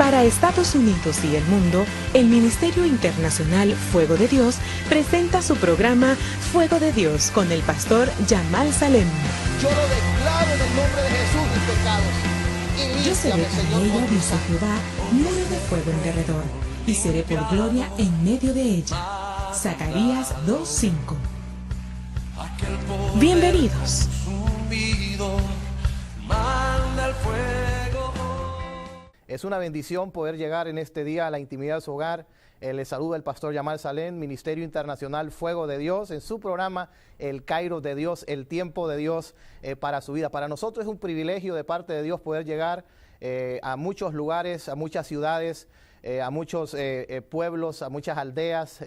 Para Estados Unidos y el mundo, el Ministerio Internacional Fuego de Dios presenta su programa Fuego de Dios con el pastor Yamal Salem. Yo lo declaro en el nombre de Jesús, mis pecados. Yo seré con ella, dice Jehová, muro de fuego en derredor, y seré por gloria en medio de ella. Zacarías 2:5. Bienvenidos. Es una bendición poder llegar en este día a la intimidad de su hogar. Les saluda el pastor Yamal Salem, Ministerio Internacional Fuego de Dios, en su programa El Kairos de Dios, el tiempo de Dios para su vida. Para nosotros es un privilegio de parte de Dios poder llegar a muchos lugares, a muchas ciudades, a muchos pueblos, a muchas aldeas,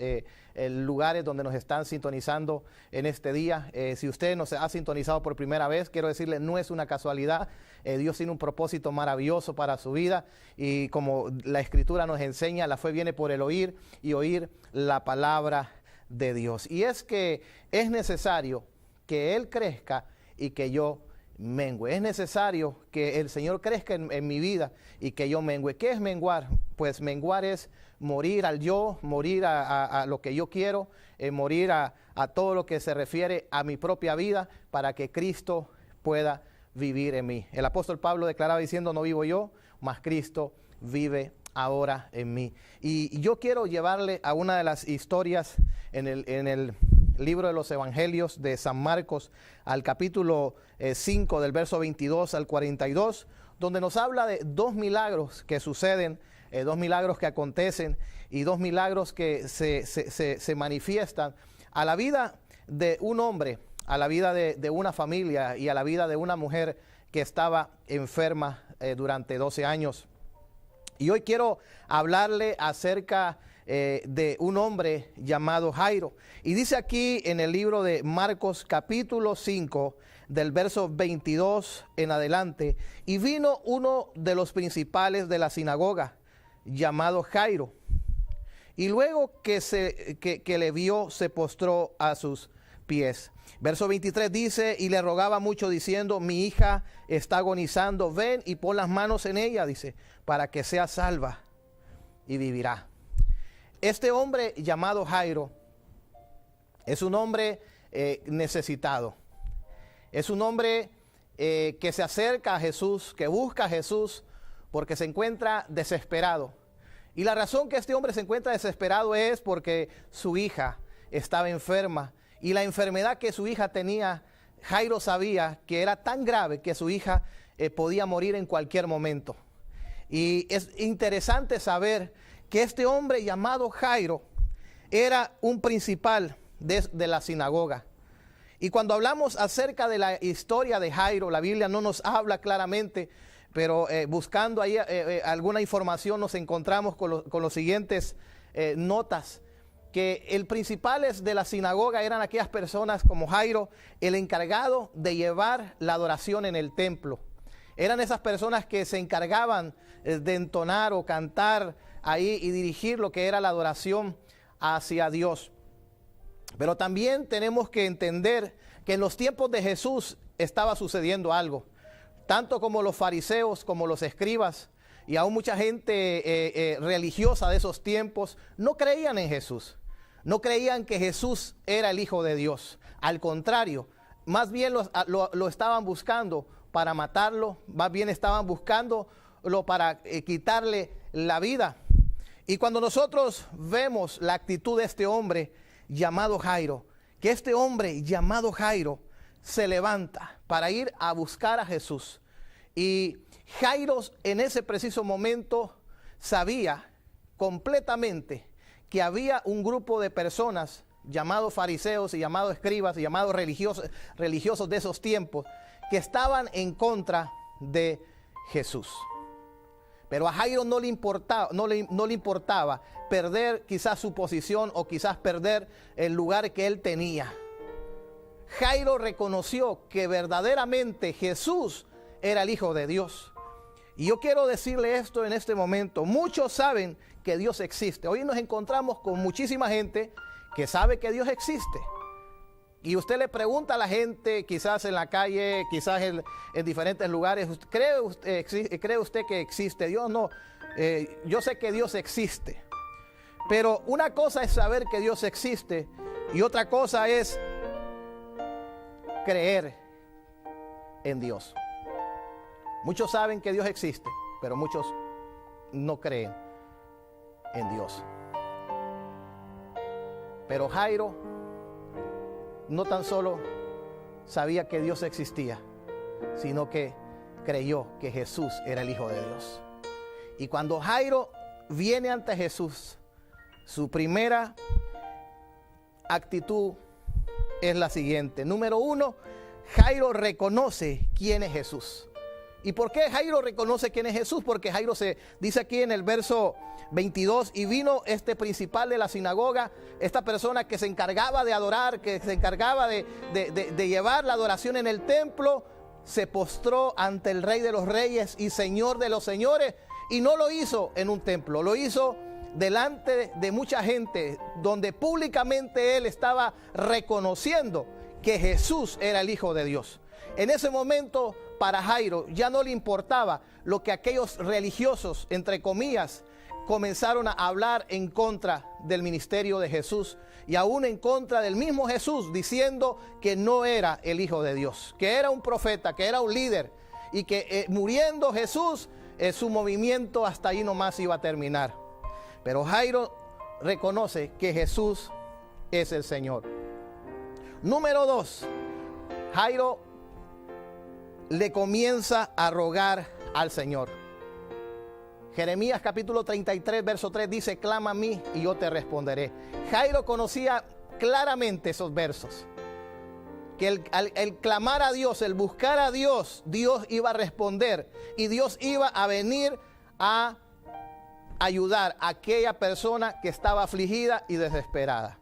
lugares donde nos están sintonizando en este día. Si usted nos ha sintonizado por primera vez, quiero decirle, no es una casualidad. Dios tiene un propósito maravilloso para su vida, y como la Escritura nos enseña, la fe viene por el oír y oír la palabra de Dios. Y es que es necesario que Él crezca y que yo mengue. Es necesario que el Señor crezca en mi vida y que yo mengue. ¿Qué es menguar? Pues menguar es morir al yo, morir a lo que yo quiero, morir a todo lo que se refiere a mi propia vida, para que Cristo pueda vivir en mí. El apóstol Pablo declaraba diciendo: no vivo yo, mas Cristo vive ahora en mí. Y yo quiero llevarle a una de las historias en el libro de los Evangelios de San Marcos, al capítulo 5, del verso 22 al 42, donde nos habla de dos milagros que suceden, dos milagros que acontecen y dos milagros que se manifiestan a la vida de un hombre, a la vida de una familia y a la vida de una mujer que estaba enferma durante 12 años. Y hoy quiero hablarle acerca de un hombre llamado Jairo. Y dice aquí en el libro de Marcos capítulo 5, del verso 22 en adelante: y vino uno de los principales de la sinagoga, llamado Jairo, y luego que le vio, se postró a sus pies. Verso 23 dice: y le rogaba mucho diciendo: mi hija está agonizando, ven y pon las manos en ella, dice, para que sea salva y vivirá. Este hombre llamado Jairo es un hombre necesitado. Es un hombre que se acerca a Jesús, que busca a Jesús porque se encuentra desesperado. Y la razón que este hombre se encuentra desesperado es porque su hija estaba enferma. Y la enfermedad que su hija tenía, Jairo sabía que era tan grave que su hija podía morir en cualquier momento. Y es interesante saber que este hombre llamado Jairo era un principal de la sinagoga. Y cuando hablamos acerca de la historia de Jairo, la Biblia no nos habla claramente, pero buscando ahí alguna información nos encontramos con los siguientes notas: que el principales de la sinagoga eran aquellas personas como Jairo, el encargado de llevar la adoración en el templo. Eran esas personas que se encargaban de entonar o cantar ahí y dirigir lo que era la adoración hacia Dios. Pero también tenemos que entender que en los tiempos de Jesús estaba sucediendo algo. Tanto como los fariseos, como los escribas y aún mucha gente religiosa de esos tiempos no creían en Jesús. No creían que Jesús era el Hijo de Dios. Al contrario, más bien lo estaban buscando para matarlo, más bien estaban buscándolo para quitarle la vida. Y cuando nosotros vemos la actitud de este hombre llamado Jairo, que este hombre llamado Jairo se levanta para ir a buscar a Jesús. Y Jairo en ese preciso momento sabía completamente que había un grupo de personas llamados fariseos y llamados escribas y llamados religiosos de esos tiempos, que estaban en contra de Jesús. Pero a Jairo no le importaba perder quizás su posición o quizás perder el lugar que él tenía. Jairo reconoció que verdaderamente Jesús era el Hijo de Dios. Y yo quiero decirle esto en este momento: muchos saben que Dios existe. Hoy nos encontramos con muchísima gente que sabe que Dios existe. Y usted le pregunta a la gente, quizás en la calle, quizás en diferentes lugares: ¿cree usted que existe Dios? No. Yo sé que Dios existe, pero una cosa es saber que Dios existe y otra cosa es creer en Dios. Muchos saben que Dios existe, pero muchos no creen en Dios. Pero Jairo no tan solo sabía que Dios existía, sino que creyó que Jesús era el Hijo de Dios. Y cuando Jairo viene ante Jesús, su primera actitud es la siguiente. Número uno, Jairo reconoce quién es Jesús. ¿Y por qué Jairo reconoce quién es Jesús? Porque Jairo se dice aquí en el verso 22, y vino este principal de la sinagoga, esta persona que se encargaba de adorar, que se encargaba de llevar la adoración en el templo, se postró ante el Rey de los Reyes y Señor de los Señores, y no lo hizo en un templo, lo hizo delante de mucha gente, donde públicamente él estaba reconociendo que Jesús era el Hijo de Dios. En ese momento, para Jairo ya no le importaba lo que aquellos religiosos, entre comillas, comenzaron a hablar en contra del ministerio de Jesús y aún en contra del mismo Jesús, diciendo que no era el Hijo de Dios, que era un profeta, que era un líder, y que muriendo Jesús, su movimiento hasta ahí nomás iba a terminar. Pero Jairo reconoce que Jesús es el Señor. Número 2, Jairo le comienza a rogar al Señor. Jeremías capítulo 33, verso 3 dice: clama a mí y yo te responderé. Jairo conocía claramente esos versos, que el clamar a Dios, el buscar a Dios, Dios iba a responder y Dios iba a venir a ayudar a aquella persona que estaba afligida y desesperada.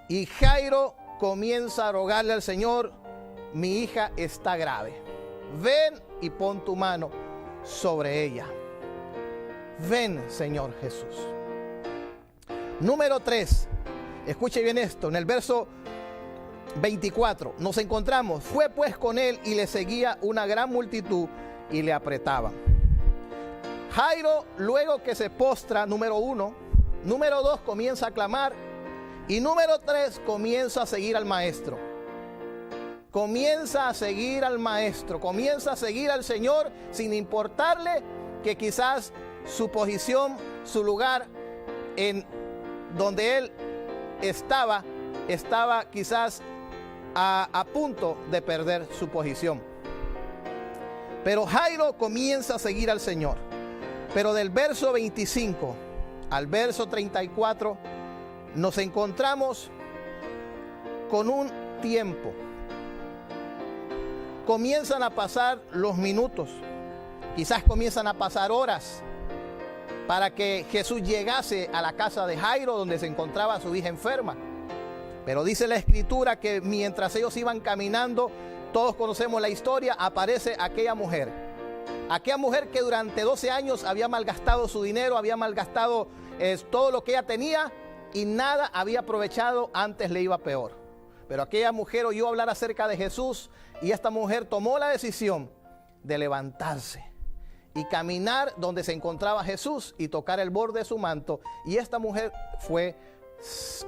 Y Jairo comienza a rogarle al Señor: mi hija está grave, ven y pon tu mano sobre ella. Ven, Señor Jesús. Número 3, escuche bien esto, en el verso 24 nos encontramos: fue pues con él y le seguía una gran multitud y le apretaban. Jairo, luego que se postra, número 1, número 2, comienza a clamar, y número 3, comienza a seguir al maestro. Comienza a seguir al maestro, comienza a seguir al Señor, sin importarle que quizás su posición, su lugar en donde él estaba quizás a punto de perder su posición. Pero Jairo comienza a seguir al Señor. Pero del verso 25 al verso 34 nos encontramos con un tiempo. Comienzan a pasar los minutos, quizás comienzan a pasar horas, para que Jesús llegase a la casa de Jairo, donde se encontraba su hija enferma. Pero dice la Escritura que mientras ellos iban caminando, todos conocemos la historia, aparece aquella mujer que durante 12 años había malgastado su dinero, había malgastado todo lo que ella tenía y nada había aprovechado, antes le iba peor. Pero aquella mujer oyó hablar acerca de Jesús y esta mujer tomó la decisión de levantarse y caminar donde se encontraba Jesús y tocar el borde de su manto. Y esta mujer fue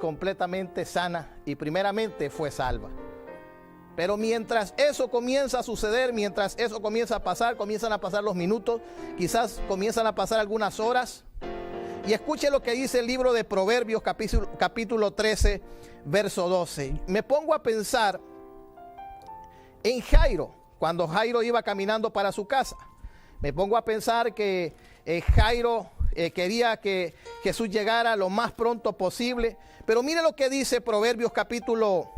completamente sana y primeramente fue salva. Pero mientras eso comienza a suceder, mientras eso comienza a pasar, comienzan a pasar los minutos, quizás comienzan a pasar algunas horas. Y escuche lo que dice el libro de Proverbios, capítulo 13, verso 12. Me pongo a pensar en Jairo, cuando Jairo iba caminando para su casa. Me pongo a pensar que Jairo quería que Jesús llegara lo más pronto posible. Pero mire lo que dice Proverbios capítulo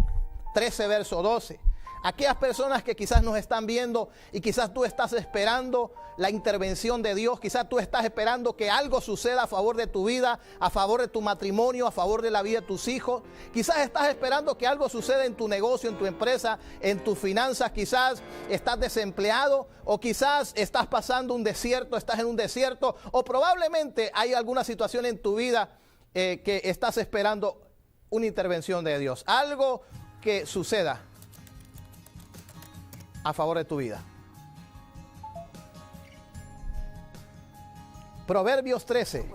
13, verso 12. Aquellas personas que quizás nos están viendo y quizás tú estás esperando la intervención de Dios, quizás tú estás esperando que algo suceda a favor de tu vida, a favor de tu matrimonio, a favor de la vida de tus hijos. Quizás estás esperando que algo suceda en tu negocio, en tu empresa, en tus finanzas. Quizás estás desempleado o quizás estás pasando un desierto, estás en un desierto, o probablemente hay alguna situación en tu vida que estás esperando una intervención de Dios, algo que suceda a favor de tu vida. Proverbios 13,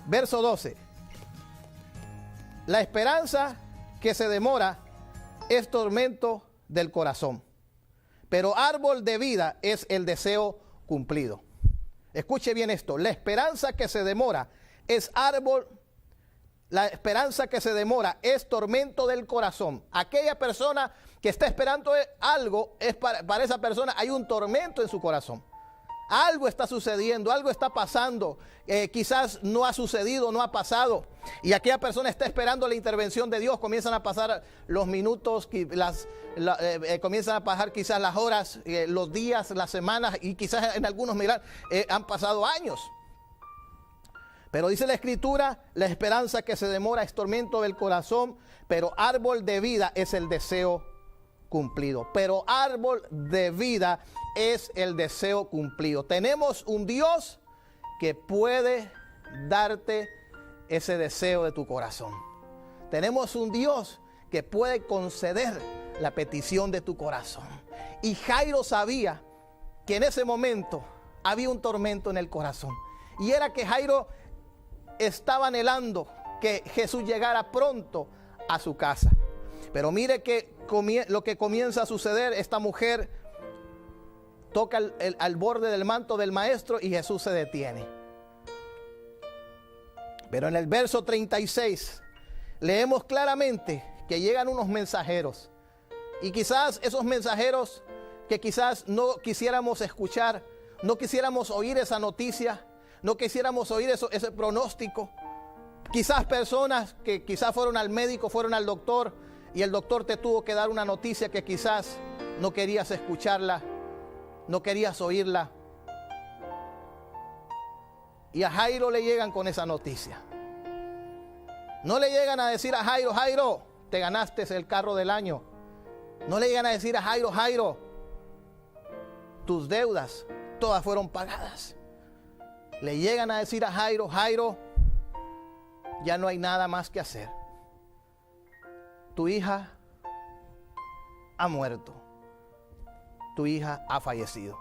verso 12. La esperanza que se demora es tormento del corazón, pero árbol de vida es el deseo cumplido. Escuche bien esto, la esperanza que se demora es tormento del corazón. Aquella persona que está esperando algo, para esa persona hay un tormento en su corazón. Algo está sucediendo, algo está pasando, quizás no ha sucedido, no ha pasado. Y aquella persona está esperando la intervención de Dios. Comienzan a pasar los minutos, comienzan a pasar quizás las horas, los días, las semanas, y quizás en algunos han pasado años. Pero dice la Escritura, la esperanza que se demora es tormento del corazón, pero árbol de vida es el deseo cumplido. Pero árbol de vida es el deseo cumplido. Tenemos un Dios que puede darte ese deseo de tu corazón. Tenemos un Dios que puede conceder la petición de tu corazón. Y Jairo sabía que en ese momento había un tormento en el corazón. Y era que Jairo estaba anhelando que Jesús llegara pronto a su casa. Pero mire que lo que comienza a suceder, esta mujer toca al borde del manto del maestro y Jesús se detiene. Pero en el verso 36 leemos claramente que llegan unos mensajeros. Y quizás esos mensajeros que quizás no quisiéramos escuchar, no quisiéramos oír esa noticia, no quisiéramos oír ese pronóstico. Quizás personas que quizás fueron al médico, fueron al doctor, y el doctor te tuvo que dar una noticia que quizás no querías escucharla, no querías oírla. Y a Jairo le llegan con esa noticia. No le llegan a decir a Jairo, Jairo, te ganaste el carro del año. No le llegan a decir a Jairo, Jairo, tus deudas todas fueron pagadas. Le llegan a decir a Jairo, Jairo, ya no hay nada más que hacer. Tu hija ha muerto. Tu hija ha fallecido.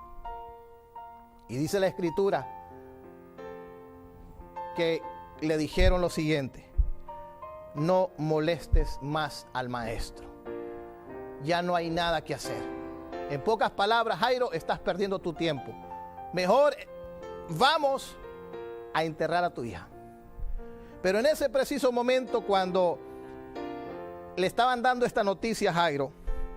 Y dice la Escritura que le dijeron lo siguiente: no molestes más al maestro. Ya no hay nada que hacer. En pocas palabras, Jairo, estás perdiendo tu tiempo. Mejor vamos a enterrar a tu hija. Pero en ese preciso momento, cuando le estaban dando esta noticia a Jairo,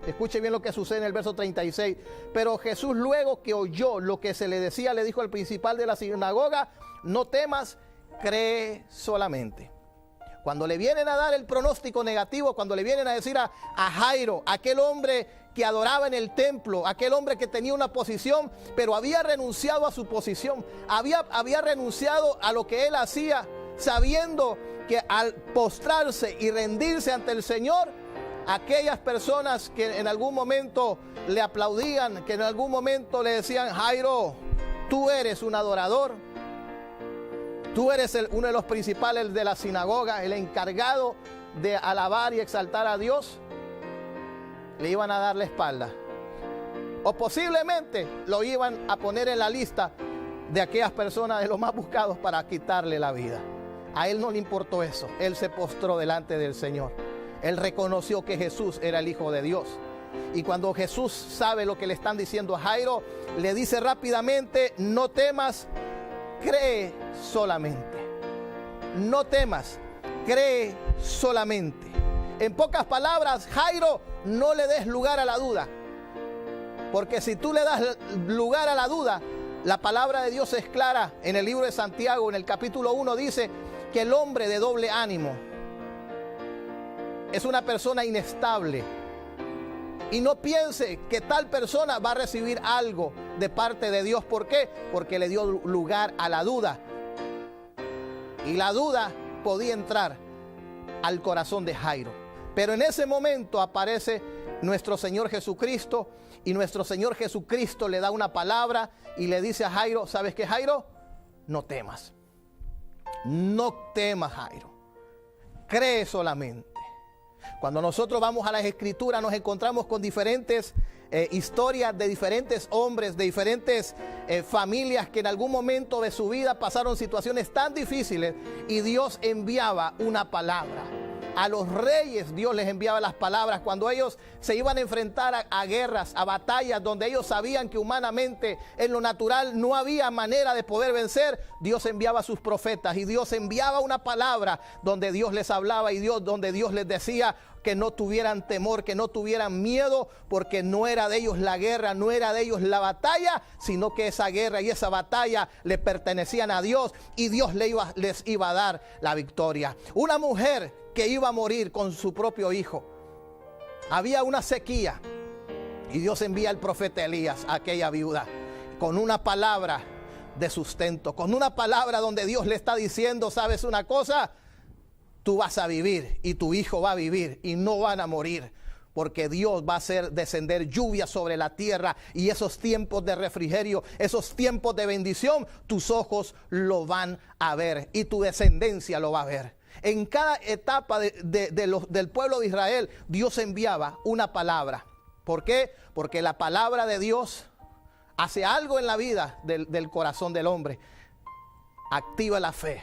escuche bien lo que sucede en el verso 36. Pero Jesús, luego que oyó lo que se le decía, le dijo al principal de la sinagoga: no temas, cree solamente. Cuando le vienen a dar el pronóstico negativo, cuando le vienen a decir a Jairo, aquel hombre que adoraba en el templo, aquel hombre que tenía una posición, pero había renunciado a su posición, había renunciado a lo que él hacía, sabiendo que al postrarse y rendirse ante el Señor, aquellas personas que en algún momento le aplaudían, que en algún momento le decían: Jairo, tú eres un adorador, tú eres uno de los principales de la sinagoga, el encargado de alabar y exaltar a Dios, le iban a dar la espalda. O posiblemente lo iban a poner en la lista de aquellas personas de los más buscados para quitarle la vida. A él no le importó eso. Él se postró delante del Señor. Él reconoció que Jesús era el Hijo de Dios. Y cuando Jesús sabe lo que le están diciendo a Jairo, le dice rápidamente: no temas, cree solamente. No temas, cree solamente. En pocas palabras, Jairo, no le des lugar a la duda. Porque si tú le das lugar a la duda, la palabra de Dios es clara. En el libro de Santiago, en el capítulo 1, dice que el hombre de doble ánimo es una persona inestable. Y no piense que tal persona va a recibir algo de parte de Dios. ¿Por qué? Porque le dio lugar a la duda. Y la duda podía entrar al corazón de Jairo. Pero en ese momento aparece nuestro Señor Jesucristo. Y nuestro Señor Jesucristo le da una palabra y le dice a Jairo: ¿sabes qué, Jairo? No temas. No temas, Jairo. Cree solamente. Cuando nosotros vamos a las Escrituras nos encontramos con diferentes historias de diferentes hombres, de diferentes familias que en algún momento de su vida pasaron situaciones tan difíciles y Dios enviaba una palabra. A los reyes Dios les enviaba las palabras cuando ellos se iban a enfrentar a guerras, a batallas donde ellos sabían que humanamente en lo natural no había manera de poder vencer. Dios enviaba a sus profetas y Dios enviaba una palabra donde Dios les hablaba y donde Dios les decía que no tuvieran temor, que no tuvieran miedo, porque no era de ellos la guerra, no era de ellos la batalla, sino que esa guerra y esa batalla le pertenecían a Dios y Dios les iba a dar la victoria. Una mujer que iba a morir con su propio hijo. Había una sequía y Dios envía al profeta Elías a aquella viuda con una palabra de sustento, con una palabra donde Dios le está diciendo, ¿sabes una cosa? Tú vas a vivir y tu hijo va a vivir y no van a morir, porque Dios va a hacer descender lluvia sobre la tierra y esos tiempos de refrigerio, esos tiempos de bendición, tus ojos lo van a ver y tu descendencia lo va a ver. En cada etapa del pueblo de Israel, Dios enviaba una palabra. ¿Por qué? Porque la palabra de Dios hace algo en la vida del corazón del hombre. Activa la fe,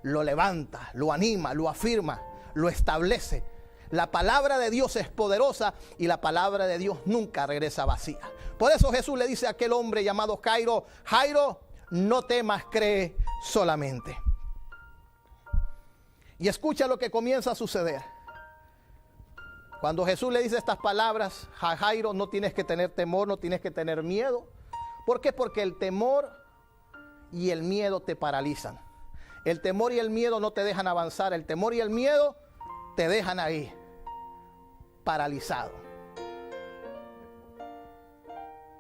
lo levanta, lo anima, lo afirma, lo establece. La palabra de Dios es poderosa y la palabra de Dios nunca regresa vacía. Por eso Jesús le dice a aquel hombre llamado Jairo, Jairo, no temas, cree solamente. Y escucha lo que comienza a suceder. Cuando Jesús le dice estas palabras, a Jairo, no tienes que tener temor, no tienes que tener miedo. ¿Por qué? Porque el temor y el miedo te paralizan. El temor y el miedo no te dejan avanzar. El temor y el miedo te dejan ahí, paralizado.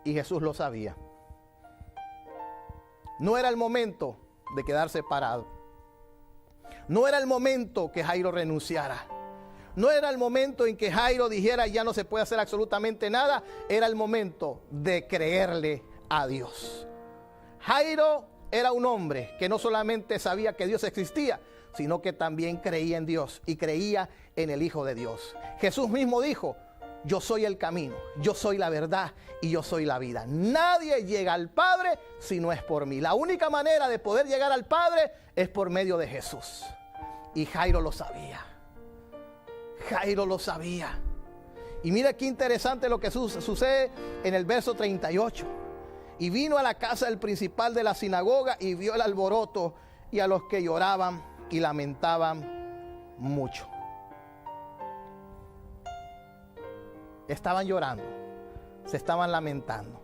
Y Jesús lo sabía. No era el momento de quedarse parado. No era el momento que Jairo renunciara. No era el momento en que Jairo dijera ya no se puede hacer absolutamente nada. Era el momento de creerle a Dios. Jairo era un hombre que no solamente sabía que Dios existía, sino que también creía en Dios y creía en el Hijo de Dios. Jesús mismo dijo, yo soy el camino, yo soy la verdad y yo soy la vida. Nadie llega al Padre si no es por mí. La única manera de poder llegar al Padre es por medio de Jesús. Y Jairo lo sabía. Jairo lo sabía. Y mira qué interesante lo que sucede en el verso 38. Y vino a la casa del principal de la sinagoga y vio el alboroto y a los que lloraban y lamentaban mucho. Estaban llorando, se estaban lamentando.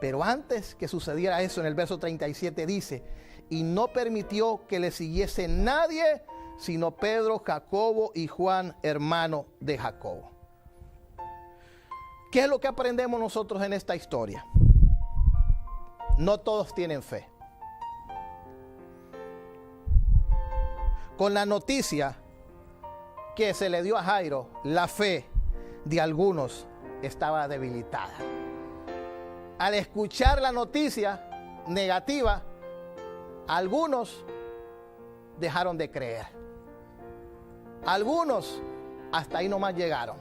Pero antes que sucediera eso, en el verso 37 dice, y no permitió que le siguiese nadie, sino Pedro, Jacobo y Juan, hermano de Jacobo. ¿Qué es lo que aprendemos nosotros en esta historia? No todos tienen fe. Con la noticia que se le dio a Jairo, la fe de algunos estaba debilitada. Al escuchar la noticia negativa, algunos dejaron de creer. Algunos hasta ahí nomás llegaron.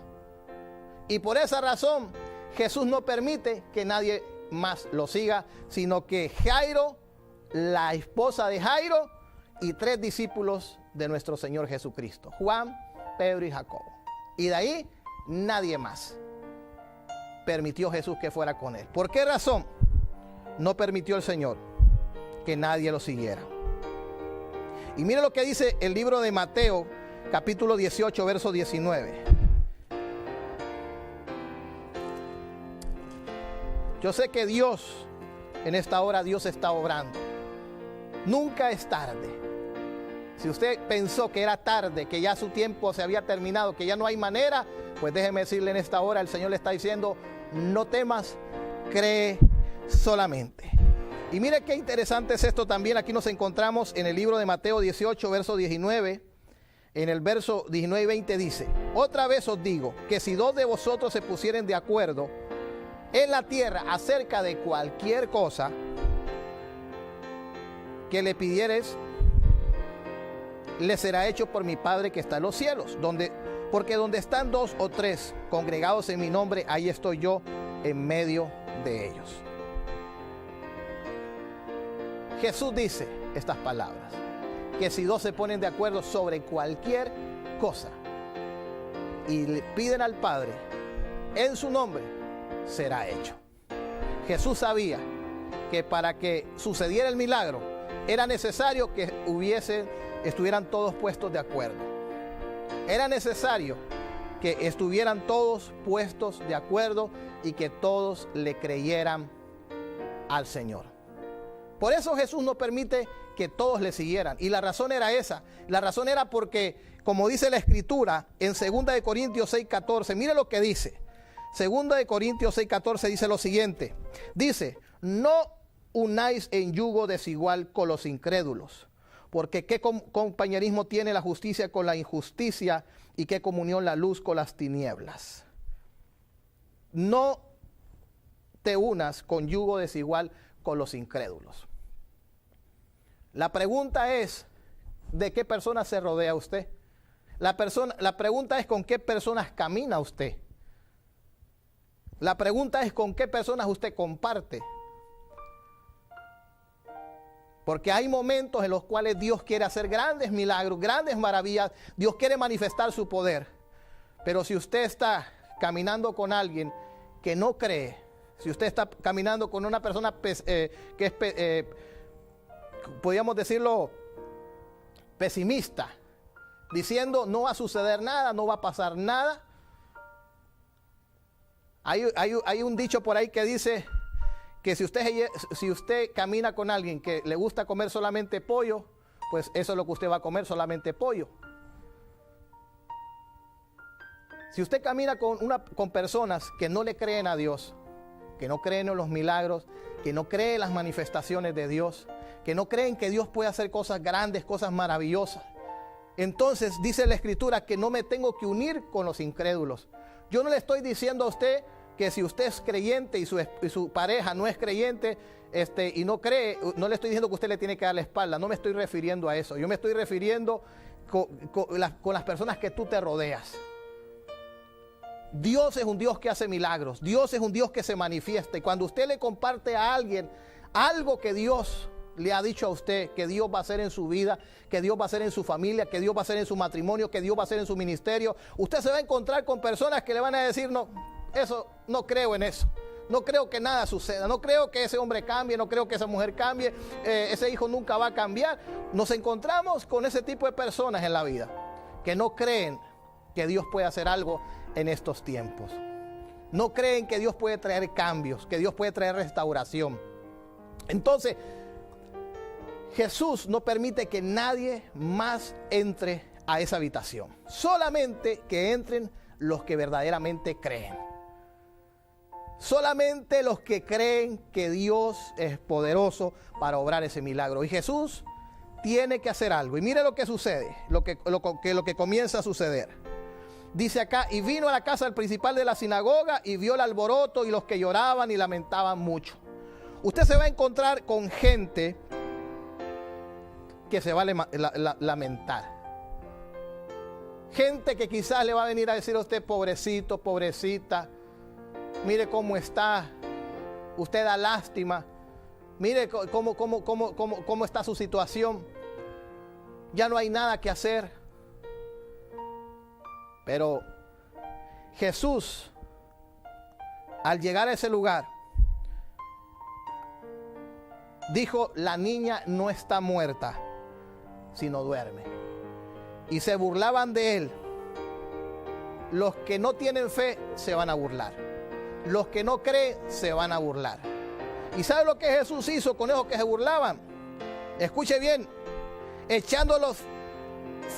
Y por esa razón Jesús no permite que nadie más lo siga, sino que Jairo, la esposa de Jairo y 3 discípulos de nuestro Señor Jesucristo, Juan, Pedro y Jacobo. Y de ahí nadie más permitió Jesús que fuera con él. ¿Por qué razón no permitió el Señor que nadie lo siguiera? Y mire lo que dice el libro de Mateo, capítulo 18, verso 19. Yo sé que Dios, en esta hora Dios está obrando. Nunca es tarde. Si usted pensó que era tarde, que ya su tiempo se había terminado, que ya no hay manera, pues déjeme decirle en esta hora, el Señor le está diciendo, no temas, cree solamente. Y mire qué interesante es esto también. Aquí nos encontramos en el libro de Mateo 18, verso 19. En el verso 19 y 20 dice, otra vez os digo, que si 2 de vosotros se pusieren de acuerdo en la tierra acerca de cualquier cosa que le pidieres, le será hecho por mi Padre que está en los cielos. Donde Porque donde están 2 o 3 congregados en mi nombre, ahí estoy yo en medio de ellos. Jesús dice estas palabras, que si 2 se ponen de acuerdo sobre cualquier cosa y le piden al Padre en su nombre, será hecho. Jesús sabía que para que sucediera el milagro era necesario que estuvieran todos puestos de acuerdo. Era necesario que estuvieran todos puestos de acuerdo y que todos le creyeran al Señor. Por eso Jesús no permite que todos le siguieran. Y la razón era esa. La razón era porque, como dice la Escritura en 2 de Corintios 6:14, mire lo que dice. 2 de Corintios 6:14 dice lo siguiente. Dice, no unáis en yugo desigual con los incrédulos, porque qué compañerismo tiene la justicia con la injusticia y qué comunión la luz con las tinieblas. No te unas con yugo desigual con los incrédulos. La pregunta es, ¿de qué personas se rodea usted? La pregunta es, ¿con qué personas camina usted? La pregunta es, ¿con qué personas usted comparte? Porque hay momentos en los cuales Dios quiere hacer grandes milagros, grandes maravillas. Dios quiere manifestar su poder. Pero si usted está caminando con alguien que no cree, si usted está caminando con una persona que es, podríamos decirlo, pesimista, diciendo no va a suceder nada, no va a pasar nada. Hay un dicho por ahí que dice que si usted camina con alguien que le gusta comer solamente pollo, pues eso es lo que usted va a comer, solamente pollo. Si usted camina con personas que no le creen a Dios, que no creen en los milagros, que no creen en las manifestaciones de Dios, que no creen que Dios puede hacer cosas grandes, cosas maravillosas, entonces dice la Escritura que no me tengo que unir con los incrédulos. Yo no le estoy diciendo a usted que si usted es creyente y su pareja no es creyente y no cree, no le estoy diciendo que usted le tiene que dar la espalda. No me estoy refiriendo a eso. Yo me estoy refiriendo con las personas que tú te rodeas. Dios es un Dios que hace milagros. Dios es un Dios que se manifiesta. Y cuando usted le comparte a alguien algo que Dios le ha dicho a usted, que Dios va a hacer en su vida, que Dios va a hacer en su familia, que Dios va a hacer en su matrimonio, que Dios va a hacer en su ministerio, usted se va a encontrar con personas que le van a decir, no, eso, no creo en eso. No creo que nada suceda. No creo que ese hombre cambie. No creo que esa mujer cambie. Ese hijo nunca va a cambiar. Nos encontramos con ese tipo de personas en la vida que no creen que Dios puede hacer algo en estos tiempos. No creen que Dios puede traer cambios, que Dios puede traer restauración. Entonces, Jesús no permite que nadie más entre a esa habitación. Solamente que entren los que verdaderamente creen. Solamente los que creen que Dios es poderoso para obrar ese milagro. Y Jesús tiene que hacer algo. Y mire lo que sucede, lo que comienza a suceder. Dice acá, y vino a la casa del principal de la sinagoga y vio el alboroto y los que lloraban y lamentaban mucho. Usted se va a encontrar con gente que se va a lamentar. Gente que quizás le va a venir a decir a usted, pobrecito, pobrecita. Mire cómo está, usted da lástima, mire cómo está su situación, ya no hay nada que hacer. Pero Jesús, al llegar a ese lugar, dijo, la niña no está muerta, sino duerme. Y se burlaban de él. Los que no tienen fe se van a burlar. Los que no creen se van a burlar. ¿Y sabe lo que Jesús hizo con esos que se burlaban? Escuche bien. Echándolos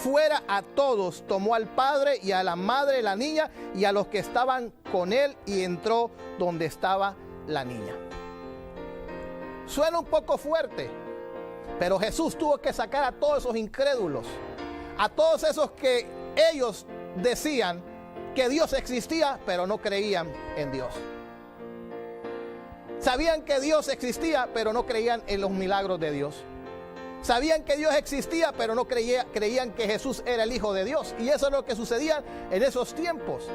fuera a todos, tomó al padre y a la madre de la niña y a los que estaban con él y entró donde estaba la niña. Suena un poco fuerte, pero Jesús tuvo que sacar a todos esos incrédulos, a todos esos que ellos decían que Dios existía, pero no creían en Dios. Sabían que Dios existía, pero no creían en los milagros de Dios. Sabían que Dios existía, pero no creían que Jesús era el Hijo de Dios. Y eso es lo que sucedía en esos tiempos.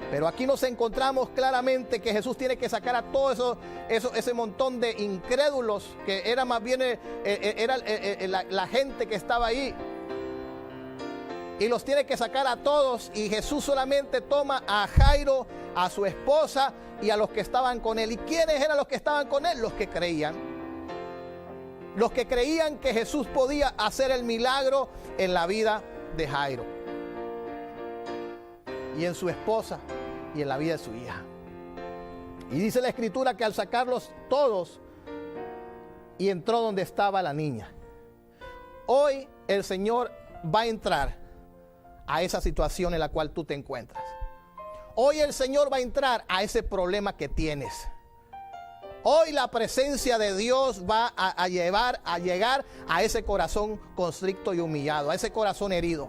Pero aquí nos encontramos claramente que Jesús tiene que sacar a todo ese montón de incrédulos, que era más bien la gente que estaba ahí. Y los tiene que sacar a todos. Y Jesús solamente toma a Jairo, a su esposa y a los que estaban con él. ¿Y quiénes eran los que estaban con él? Los que creían. Los que creían que Jesús podía hacer el milagro en la vida de Jairo y en su esposa y en la vida de su hija. Y dice la Escritura que al sacarlos todos, y entró donde estaba la niña. Hoy el Señor va a entrar a esa situación en la cual tú te encuentras. Hoy el Señor va a entrar a ese problema que tienes. Hoy la presencia de Dios va a llegar a ese corazón constricto y humillado, a ese corazón herido.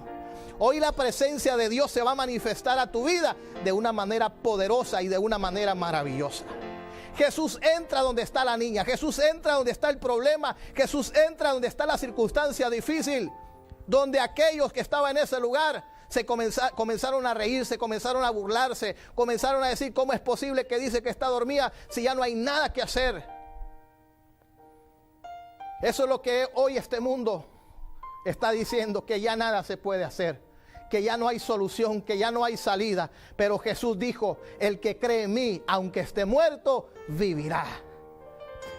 Hoy la presencia de Dios se va a manifestar a tu vida de una manera poderosa y de una manera maravillosa. Jesús entra donde está la niña, Jesús entra donde está el problema, Jesús entra donde está la circunstancia difícil, donde aquellos que estaban en ese lugar comenzaron a reírse, comenzaron a burlarse, comenzaron a decir: ¿cómo es posible que dice que está dormida si ya no hay nada que hacer? Eso es lo que hoy este mundo está diciendo, que ya nada se puede hacer, que ya no hay solución, que ya no hay salida. Pero Jesús dijo: el que cree en mí, aunque esté muerto, vivirá.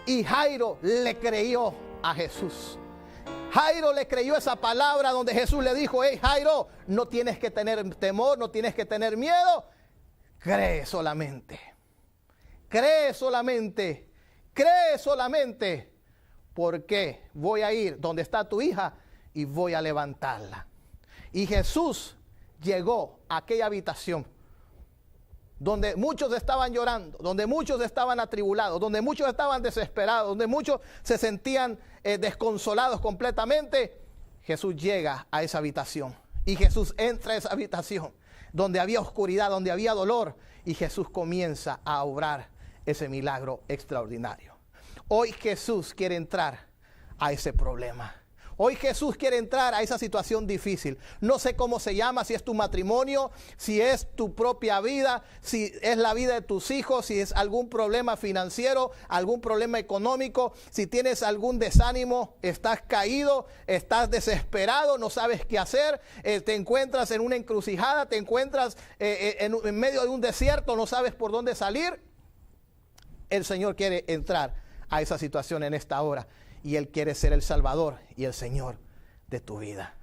Y Jairo le creyó a Jesús. Jairo le creyó esa palabra donde Jesús le dijo: hey Jairo, no tienes que tener temor, no tienes que tener miedo. Cree solamente. Cree solamente. Cree solamente. Porque voy a ir donde está tu hija y voy a levantarla. Y Jesús llegó a aquella habitación donde muchos estaban llorando, donde muchos estaban atribulados, donde muchos estaban desesperados, donde muchos se sentían desconsolados completamente. Jesús llega a esa habitación y Jesús entra a esa habitación donde había oscuridad, donde había dolor, y Jesús comienza a obrar ese milagro extraordinario. Hoy Jesús quiere entrar a ese problema. Hoy Jesús quiere entrar a esa situación difícil. No sé cómo se llama, si es tu matrimonio, si es tu propia vida, si es la vida de tus hijos, si es algún problema financiero, algún problema económico, si tienes algún desánimo, estás caído, estás desesperado, no sabes qué hacer, te encuentras en una encrucijada, te encuentras en medio de un desierto, no sabes por dónde salir. El Señor quiere entrar a esa situación en esta hora. Y Él quiere ser el Salvador y el Señor de tu vida.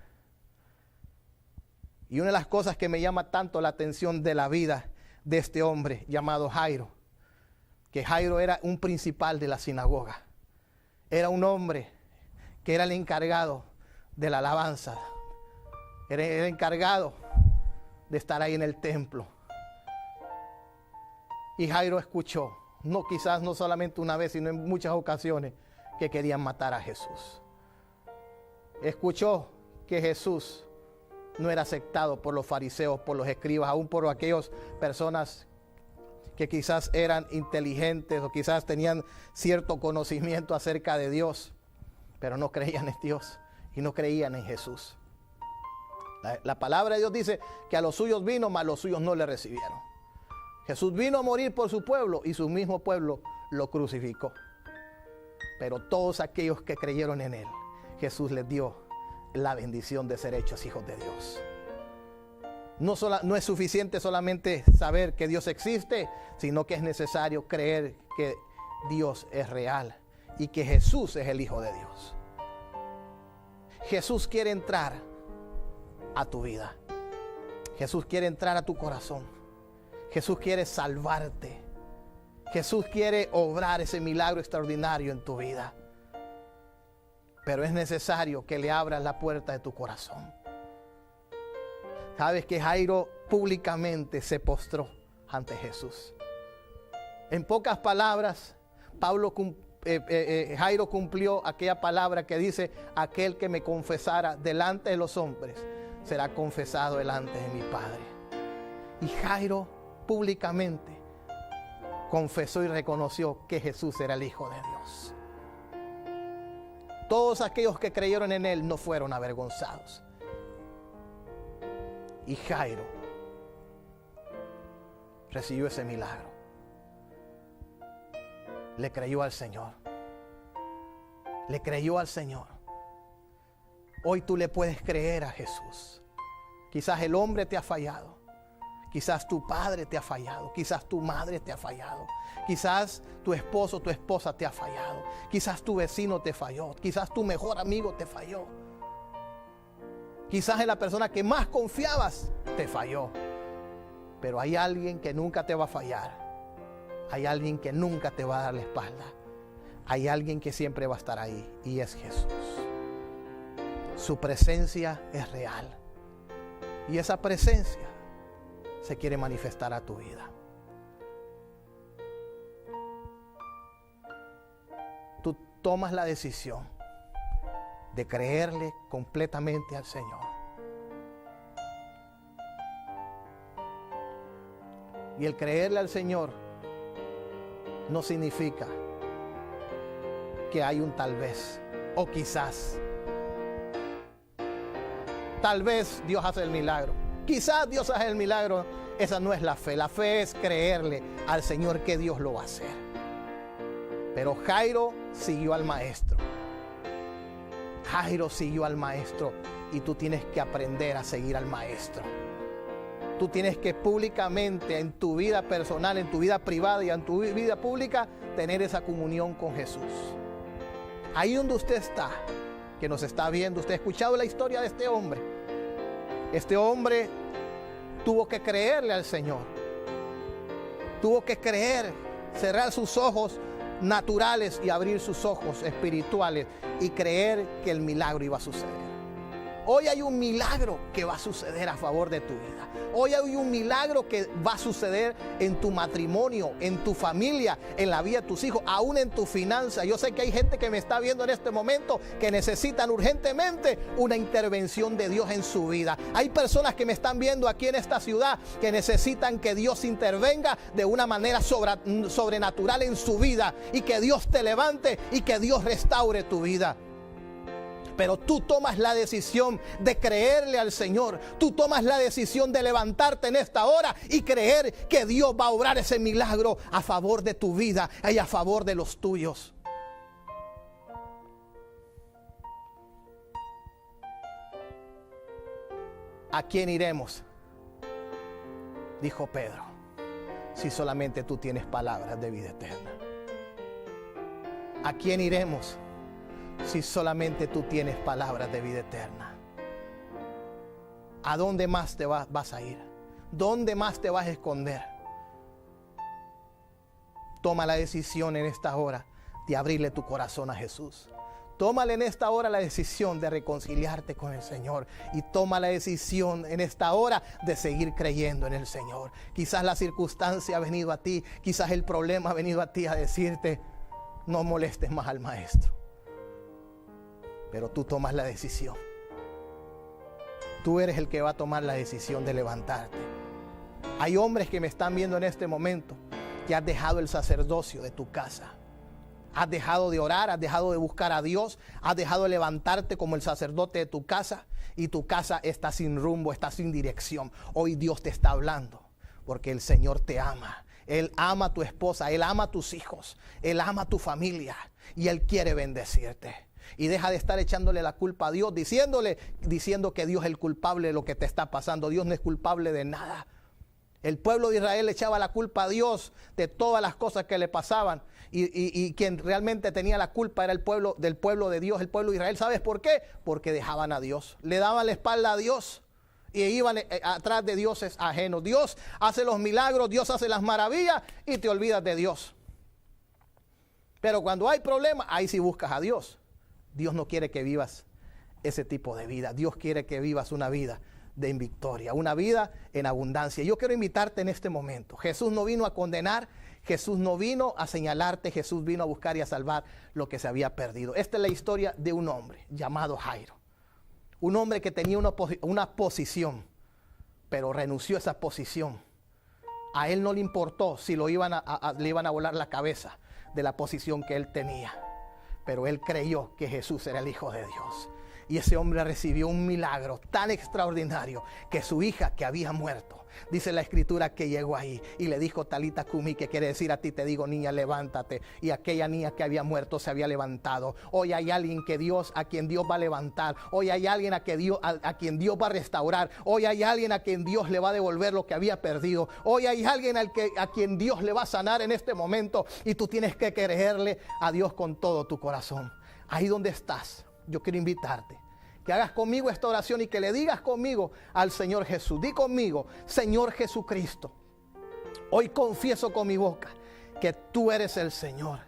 Y una de las cosas que me llama tanto la atención de la vida de este hombre llamado Jairo, que Jairo era un principal de la sinagoga. Era un hombre que era el encargado de la alabanza. Era el encargado de estar ahí en el templo. Y Jairo escuchó, quizás no solamente una vez, sino en muchas ocasiones, que querían matar a Jesús. Escuchó que Jesús no era aceptado por los fariseos, por los escribas, aún por aquellas personas que quizás eran inteligentes o quizás tenían cierto conocimiento acerca de Dios, pero no creían en Dios y no creían en Jesús. La palabra de Dios dice que a los suyos vino, mas los suyos no le recibieron. Jesús vino a morir por su pueblo y su mismo pueblo lo crucificó. Pero todos aquellos que creyeron en Él, Jesús les dio la bendición de ser hechos hijos de Dios. No es suficiente solamente saber que Dios existe, sino que es necesario creer que Dios es real y que Jesús es el Hijo de Dios. Jesús quiere entrar a tu vida. Jesús quiere entrar a tu corazón. Jesús quiere salvarte. Jesús quiere obrar ese milagro extraordinario en tu vida. Pero es necesario que le abras la puerta de tu corazón. Sabes que Jairo públicamente se postró ante Jesús. En pocas palabras, Jairo cumplió aquella palabra que dice: aquel que me confesara delante de los hombres será confesado delante de mi Padre. Y Jairo públicamente confesó y reconoció que Jesús era el Hijo de Dios. todos aquellos que creyeron en Él no fueron avergonzados. Y Jairo recibió ese milagro. Le creyó al Señor. Le creyó al Señor. Hoy tú le puedes creer a Jesús. Quizás el hombre te ha fallado. Quizás tu padre te ha fallado. Quizás tu madre te ha fallado. Quizás tu esposo o tu esposa te ha fallado. Quizás tu vecino te falló. Quizás tu mejor amigo te falló. Quizás en la persona que más confiabas te falló. Pero hay alguien que nunca te va a fallar. Hay alguien que nunca te va a dar la espalda. Hay alguien que siempre va a estar ahí, y es Jesús. Su presencia es real. Y esa presencia se quiere manifestar a tu vida. Tú tomas la decisión de creerle completamente al Señor. Y el creerle al Señor no significa que hay un tal vez o quizás. Tal vez Dios hace el milagro. Quizás Dios hace el milagro. Esa no es la fe. La fe es creerle al Señor que Dios lo va a hacer. Pero Jairo siguió al maestro. Jairo siguió al maestro, y tú tienes que aprender a seguir al maestro. Tú tienes que públicamente, en tu vida personal, en tu vida privada y en tu vida pública, tener esa comunión con Jesús. Ahí donde usted está, que nos está viendo, usted ha escuchado la historia de este hombre. Este hombre tuvo que creerle al Señor. Tuvo que creer, cerrar sus ojos naturales y abrir sus ojos espirituales y creer que el milagro iba a suceder. Hoy hay un milagro que va a suceder a favor de tu vida. Hoy hay un milagro que va a suceder en tu matrimonio, en tu familia, en la vida de tus hijos, aún en tu finanza. Yo sé que hay gente que me está viendo en este momento que necesitan urgentemente una intervención de Dios en su vida. Hay personas que me están viendo aquí en esta ciudad que necesitan que Dios intervenga de una manera sobrenatural en su vida, y que Dios te levante y que Dios restaure tu vida. Pero tú tomas la decisión de creerle al Señor. Tú tomas la decisión de levantarte en esta hora y creer que Dios va a obrar ese milagro a favor de tu vida y a favor de los tuyos. ¿A quién iremos?, dijo Pedro, si solamente tú tienes palabras de vida eterna. ¿A quién iremos si solamente tú tienes palabras de vida eterna? ¿A dónde más te vas a ir? ¿Dónde más te vas a esconder? Toma la decisión en esta hora de abrirle tu corazón a Jesús. Tómale en esta hora la decisión de reconciliarte con el Señor. Y toma la decisión en esta hora de seguir creyendo en el Señor. Quizás la circunstancia ha venido a ti, quizás el problema ha venido a ti a decirte: no molestes más al maestro. Pero tú tomas la decisión. Tú eres el que va a tomar la decisión de levantarte. Hay hombres que me están viendo en este momento que has dejado el sacerdocio de tu casa. Has dejado de orar, has dejado de buscar a Dios, has dejado de levantarte como el sacerdote de tu casa, y tu casa está sin rumbo, está sin dirección. Hoy Dios te está hablando porque el Señor te ama. Él ama a tu esposa, Él ama a tus hijos, Él ama a tu familia, y Él quiere bendecirte. Y deja de estar echándole la culpa a Dios, diciendo que Dios es el culpable de lo que te está pasando. Dios no es culpable de nada. El pueblo de Israel le echaba la culpa a Dios de todas las cosas que le pasaban. Y quien realmente tenía la culpa era el pueblo de Dios, el pueblo de Israel. ¿Sabes por qué? Porque dejaban a Dios. Le daban la espalda a Dios y iban atrás de dioses ajenos. Dios hace los milagros, Dios hace las maravillas, y te olvidas de Dios. Pero cuando hay problemas, ahí sí buscas a Dios. Dios no quiere que vivas ese tipo de vida. Dios quiere que vivas una vida de victoria, una vida en abundancia. Yo quiero invitarte en este momento. Jesús no vino a condenar, Jesús no vino a señalarte, Jesús vino a buscar y a salvar lo que se había perdido. Esta es la historia de un hombre llamado Jairo. Un hombre que tenía una posición, pero renunció a esa posición. A él no le importó si le iban a volar la cabeza de la posición que él tenía. pero él creyó que Jesús era el Hijo de Dios. Y ese hombre recibió un milagro tan extraordinario que su hija que había muerto, dice la escritura que llegó ahí y le dijo Talita Cumi, que quiere decir a ti te digo niña levántate. Y aquella niña que había muerto se había levantado. Hoy hay alguien a quien Dios va a levantar. Hoy hay alguien a quien Dios va a restaurar. Hoy hay alguien a quien Dios le va a devolver lo que había perdido. Hoy hay alguien a quien Dios le va a sanar en este momento. Y tú tienes que creerle a Dios con todo tu corazón. Ahí donde estás, yo quiero invitarte que hagas conmigo esta oración y que le digas conmigo al Señor Jesús. Di conmigo: Señor Jesucristo, hoy confieso con mi boca que tú eres el Señor.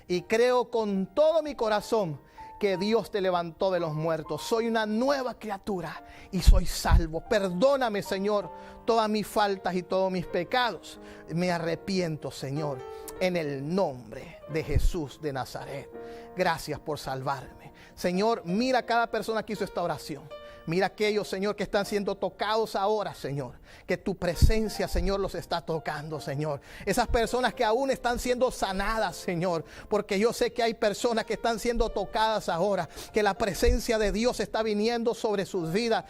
Y creo con todo mi corazón que Dios te levantó de los muertos. Soy una nueva criatura y soy salvo. Perdóname, Señor, todas mis faltas y todos mis pecados. Me arrepiento, Señor, en el nombre de Jesús de Nazaret. Gracias por salvarme. Señor, mira a cada persona que hizo esta oración. Mira a aquellos, Señor, que están siendo tocados ahora, Señor. Que tu presencia, Señor, los está tocando, Señor. Esas personas que aún están siendo sanadas, Señor. Porque yo sé que hay personas que están siendo tocadas ahora. Que la presencia de Dios está viniendo sobre sus vidas.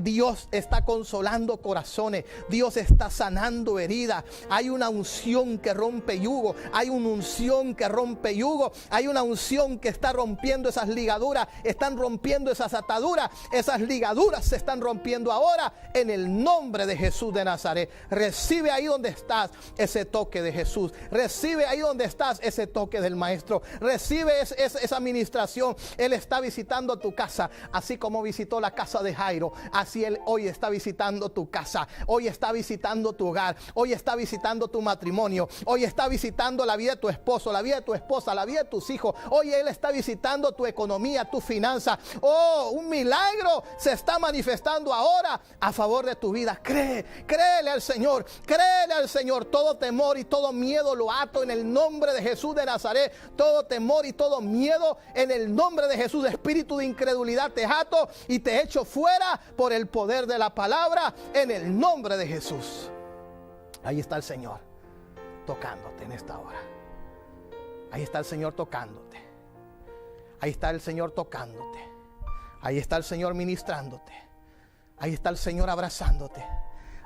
Dios está consolando corazones. Dios está sanando heridas. Hay una unción que rompe yugo. Hay una unción que rompe yugo. Hay una unción que está rompiendo esas ligaduras. Están rompiendo esas ataduras. Esas ligaduras se están rompiendo ahora en el nombre de Jesús de Nazaret. Recibe ahí donde estás ese toque de Jesús. Recibe ahí donde estás ese toque del Maestro. Recibe esa administración. Él está visitando tu casa, así como visitó la casa de Jairo. Así Él hoy está visitando tu casa. Hoy está visitando tu hogar. Hoy está visitando tu matrimonio. Hoy está visitando la vida de tu esposo, la vida de tu esposa, la vida de tus hijos. Hoy Él está visitando tu economía, tu finanza. Oh, un milagro se está manifestando ahora a favor de tu vida. Créele al Señor, créele al Señor. Todo temor y todo miedo lo ato en el nombre de Jesús de Nazaret. Todo temor y todo miedo en el nombre de Jesús. Espíritu de incredulidad te ato y te echo fuera por el poder de la palabra en el nombre de Jesús. Ahí está el Señor tocándote en esta hora. Ahí está el Señor tocándote. Ahí está el Señor tocándote. Ahí está el Señor ministrándote. Ahí está el Señor abrazándote.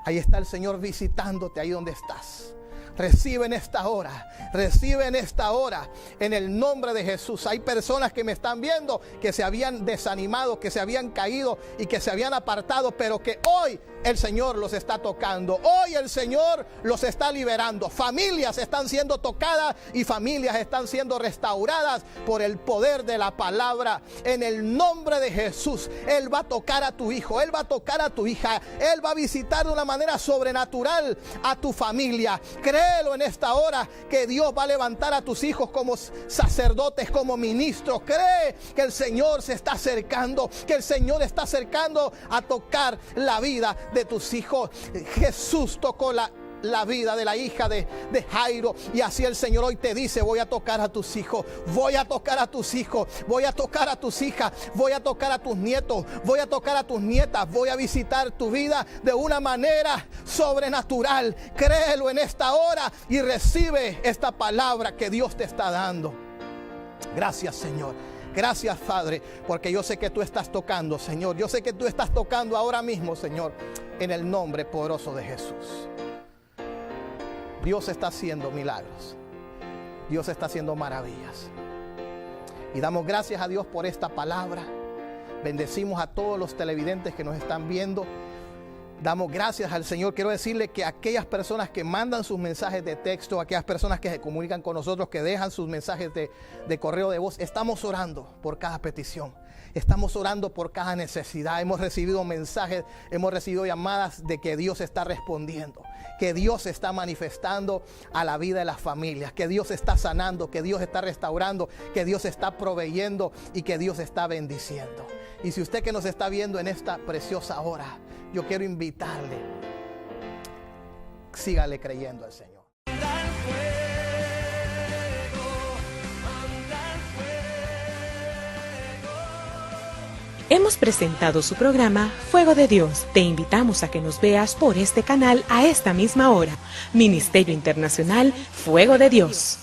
Ahí está el Señor visitándote ahí donde estás. Recibe en esta hora, recibe en esta hora, en el nombre de Jesús. Hay personas que me están viendo que se habían desanimado, que se habían caído y que se habían apartado, pero que hoy el Señor los está tocando. Hoy el Señor los está liberando. Familias están siendo tocadas y familias están siendo restauradas por el poder de la palabra. En el nombre de Jesús, Él va a tocar a tu hijo, Él va a tocar a tu hija, Él va a visitar de una manera sobrenatural a tu familia. Créelo en esta hora que Dios va a levantar a tus hijos como sacerdotes, como ministros. Cree que el Señor se está acercando, que el Señor está acercando a tocar la vida de tus hijos. Jesús tocó la vida de la hija de Jairo, y así el Señor hoy te dice: voy a tocar a tus hijos, voy a tocar a tus hijos, voy a tocar a tus hijas, voy a tocar a tus nietos, voy a tocar a tus nietas, voy a visitar tu vida de una manera sobrenatural. Créelo en esta hora y recibe esta palabra que Dios te está dando. Gracias, Señor. Gracias, Padre, porque yo sé que tú estás tocando, Señor. Yo sé que tú estás tocando ahora mismo, Señor, en el nombre poderoso de Jesús. Dios está haciendo milagros. Dios está haciendo maravillas. Y damos gracias a Dios por esta palabra. Bendecimos a todos los televidentes que nos están viendo. Damos gracias al Señor. Quiero decirle que aquellas personas que mandan sus mensajes de texto, aquellas personas que se comunican con nosotros, que dejan sus mensajes de correo de voz, estamos orando por cada petición. Estamos orando por cada necesidad. Hemos recibido mensajes, hemos recibido llamadas de que Dios está respondiendo, que Dios está manifestando a la vida de las familias, que Dios está sanando, que Dios está restaurando, que Dios está proveyendo y que Dios está bendiciendo. Y si usted que nos está viendo en esta preciosa hora, yo quiero invitarle, sígale creyendo al Señor. Hemos presentado su programa Fuego de Dios. Te invitamos a que nos veas por este canal a esta misma hora. Ministerio Internacional Fuego de Dios.